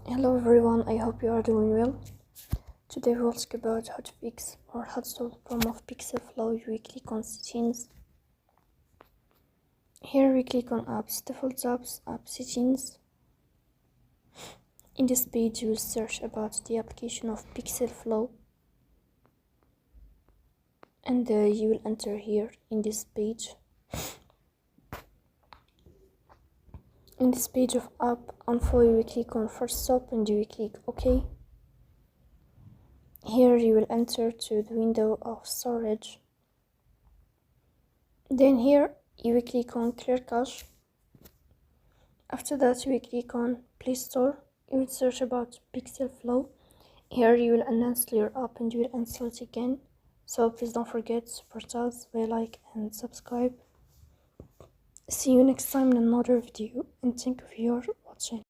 Hello everyone, I hope you are doing well. Today we'll talk about how to fix or how to solve the problem of PixelFlow. We click on settings. Here we click on apps, default apps, app settings. In this page you will search about the application of PixelFlow. And you will enter here in this page. In this page of app info you will click on first stop and you will click OK. Here you will enter to the window of storage. Then here you will click on clear cache. After that you will click on Play Store. You will search about PixelFlow. Here you will uninstall your app and you will install it again. So please don't forget to support us by like and subscribe. See you next time in another video and thank you for your watching.